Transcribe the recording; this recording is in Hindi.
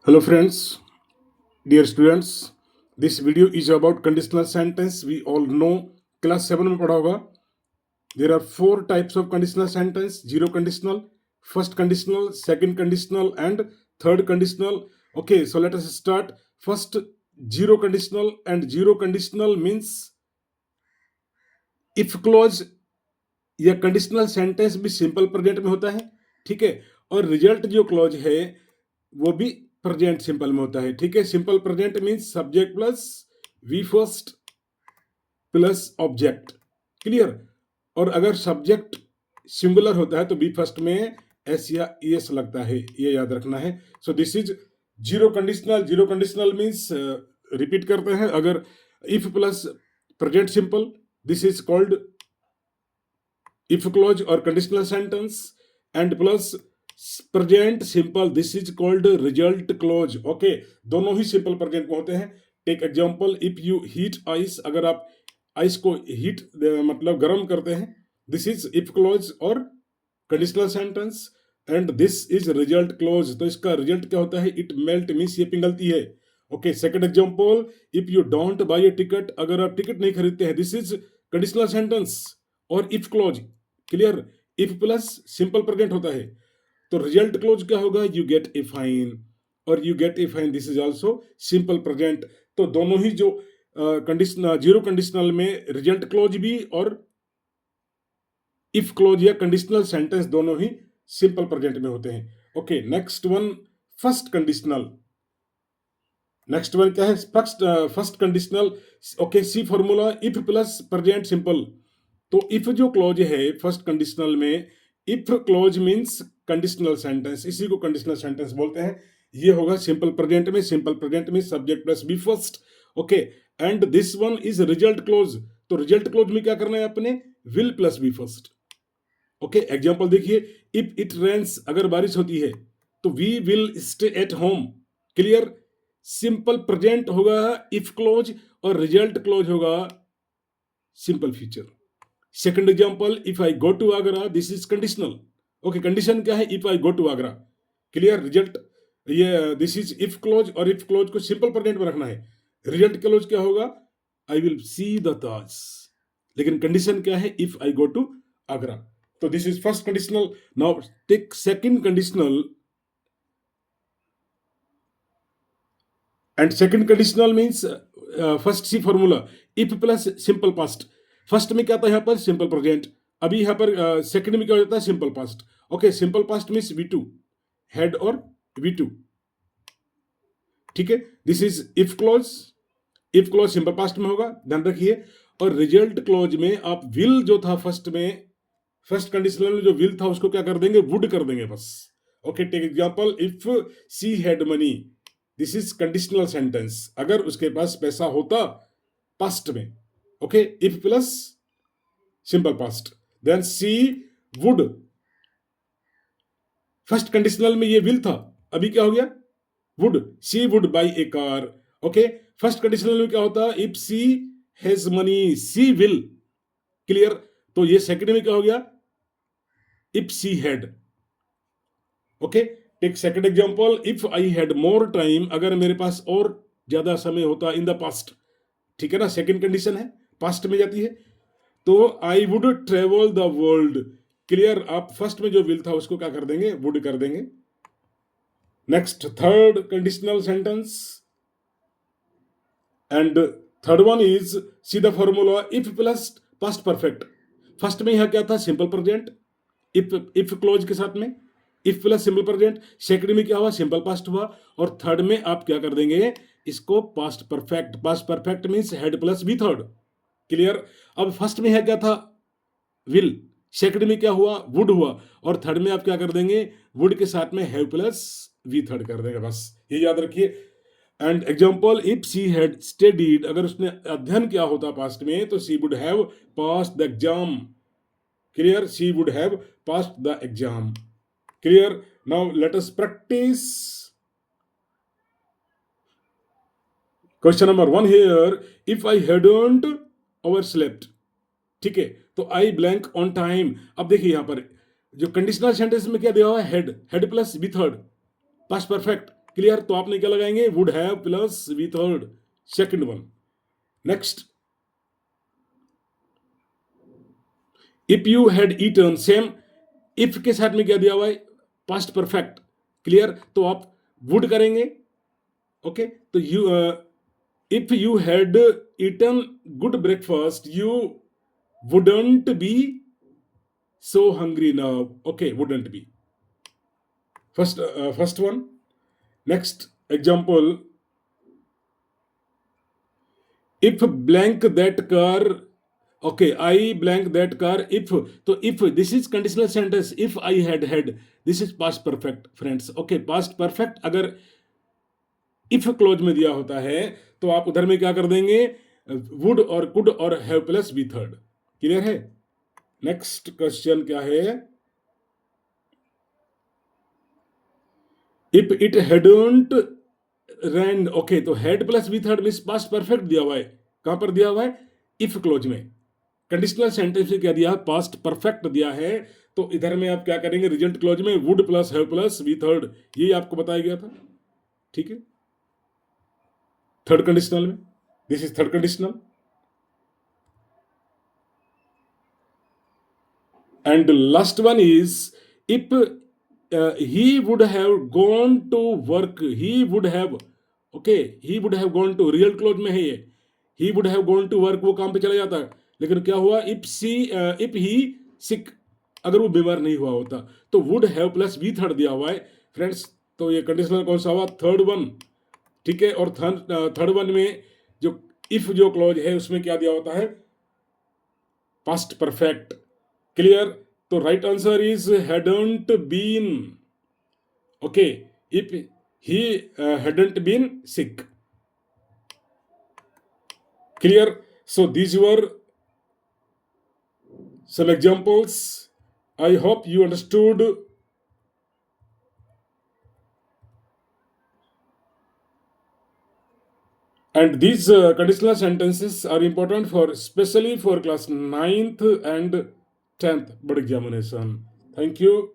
Hello friends, dear students. This video is about conditional sentence. We all know class 7 में पढ़ा होगा. There are 4 types of conditional sentence: zero conditional, first conditional, second conditional, and third conditional. Okay, so let us start. First, zero conditional, and zero conditional means if clause या कंडीशनल सेंटेंस भी सिंपल प्रेजेंट में होता है, ठीक है, और रिजल्ट जो क्लॉज है वो भी प्रेजेंट सिंपल में होता है, ठीक है. Simple present means subject plus V first plus object, clear. और अगर सब्जेक्ट सिंगुलर होता है तो बी फर्स्ट में एस या एस लगता है, ये याद रखना है. So this is zero conditional. Zero conditional means repeat करते हैं, अगर if plus present simple, this is called if clause or conditional sentence, and plus present simple, this is called result clause. okay, दोनों ही सिंपल प्रेजेंट में होते हैं. Take example, if you heat ice, अगर आप आइस को हीट मतलब गर्म करते हैं, दिस इज इफ क्लॉज और conditional sentence, and this is result clause. तो इसका रिजल्ट क्या होता है? इट मेल्ट मींस ये पिघलती है. Okay, second example, if you don't buy A ticket, अगर आप टिकट नहीं खरीदते हैं, दिस इज कंडीशनल सेंटेंस और if clause, clear. If plus simple present होता है, तो रिजल्ट क्लोज क्या होगा? यू गेट ए फाइन, और you get a fine, this is also simple present. तो दोनों ही जो कंडीशन जीरो कंडीशनल में रिजल्ट क्लोज भी और इफ क्लोज या कंडीशनल सेंटेंस दोनों ही सिंपल प्रेजेंट में होते हैं. Okay, next one, first conditional. Next one क्या है? First conditional. Okay, see formula, if plus present simple. तो इफ जो क्लॉज है फर्स्ट कंडीशनल में, if clause means conditional sentence, इसी को कंडीशनल सेंटेंस बोलते हैं. ये होगा सिंपल प्रेजेंट में. सिंपल प्रेजेंट में subject plus V first. Okay, and this one is result clause. तो रिजल्ट क्लॉज में क्या करना है अपने? Will plus V first. Okay, example देखिए, इफ इट रेन्स, अगर बारिश होती है तो we will stay at home, clear. Simple present होगा इफ क्लॉज और रिजल्ट क्लॉज होगा simple future. Second example, if I go to Agra, this is conditional. Okay, condition क्या है? If I go to Agra, clear. Result ये दिस इज इफ क्लोज, और इफ क्लोज को सिंपल प्रेजेंट में रखना है. रिजल्ट क्लोज क्या होगा? I will see the Taj. लेकिन कंडीशन क्या है? If I go to Agra. तो this is first conditional. Now take second conditional. And second conditional means first see formula, if plus simple past. First में क्या था यहाँ पर? Simple present. अभी यहाँ पर सेकंड में क्या हो जाता है? Simple past. Okay, simple past means V two, had और वी टू, ठीक है. This is if clause. If clause simple past में होगा, ध्यान रखिए. और रिजल्ट क्लॉज में आप विल जो था फर्स्ट में, फर्स्ट कंडीशनल में जो विल था उसको क्या कर देंगे? वुड कर देंगे बस. Okay, take example, if she had money, this is conditional sentence. अगर उसके पास पैसा होता पास्ट में, okay, if plus simple past, then she would. First conditional में ये विल था, अभी क्या हो गया? Would. She would buy a car. Okay, first conditional में क्या होता? If she has money, she will, clear. तो ये सेकंड में क्या हो गया? If she had. Okay, take second example, if I had more time, अगर मेरे पास और ज्यादा समय होता इन द पास्ट, ठीक है ना. सेकंड कंडीशन है, पास्ट में जाती है. तो I would travel the world, clear. आप फर्स्ट में जो विल था उसको क्या कर देंगे? वुड कर देंगे. Next, third conditional sentence, and third one is see the formula, if plus past perfect. First में यहां क्या था? सिंपल प्रेजेंट, इफ क्लोज के साथ में, if plus simple present. Second में क्या हुआ? सिंपल पास्ट हुआ. और थर्ड में आप क्या कर देंगे? इसको past perfect. Past perfect means had plus V third, clear. अब फर्स्ट में है क्या था? विल. सेकंड में क्या हुआ? वुड हुआ. और थर्ड में आप क्या कर देंगे? वुड के साथ में हैव प्लस वी थर्ड कर देंगे, बस ये याद रखिए. And example, if she had studied, अगर उसने अध्ययन किया होता पास्ट में, तो she would have passed the exam, clear. She would have passed the exam, clear. Now let us practice. Question number 1 here, if I hadn't overslept, ठीक है, तो आई ब्लैंक ऑन टाइम. अब देखिए यहां पर जो कंडीशनल सेंटेंस में क्या दिया हुआ है? Had, had plus V third, past perfect. Clear? तो आपने क्या लगाएंगे? Would have plus V third, second one. Next, if you had eaten, same if के साथ में क्या दिया हुआ है? Past perfect. क्लियर? तो आप वुड करेंगे। ओके, तो you if you had eaten good breakfast you wouldn't be so hungry now. Okay, wouldn't be, first one. Next example, if blank that car, okay, I blank that car if, तो if this is conditional sentence, if I had, this is past perfect friends। okay, past perfect अगर if क्लोज में दिया होता है तो आप उधर में क्या कर देंगे? वुड और कुड और have plus V third. Clear है? नेक्स्ट क्वेश्चन क्या है? If it hadn't rained, okay, तो had plus V third means past perfect दिया हुआ है। कहां पर दिया हुआ है? इफ क्लोज में। कंडीशनल सेंटेंस में क्या दिया है? पास्ट परफेक्ट दिया है। तो इधर में आप क्या करेंगे? रिजल्ट क्लोज में would plus have plus V third, ये आपको बताया गया था। ठीक है, थर्ड कंडीशनल में, this is third conditional. And last one is if he would have gone to work, he would have, okay, he would have gone to, real close में है ये, he would have gone to work, वो काम पे चला जाता है। लेकिन क्या हुआ? if he sick, अगर वो बीमार नहीं हुआ होता तो would have plus V third दिया हुआ है फ्रेंड्स। तो ये कंडीशनल कौन सा हुआ? Third one. ठीक है, और थर्ड वन में जो इफ जो क्लोज है उसमें क्या दिया होता है? Past perfect. क्लियर? तो right answer is hadn't been, okay, if he hadn't been sick। clear? So these were some examples. I hope you understood. And these conditional sentences are important for, especially for class 9th and 10th board examination. Thank you.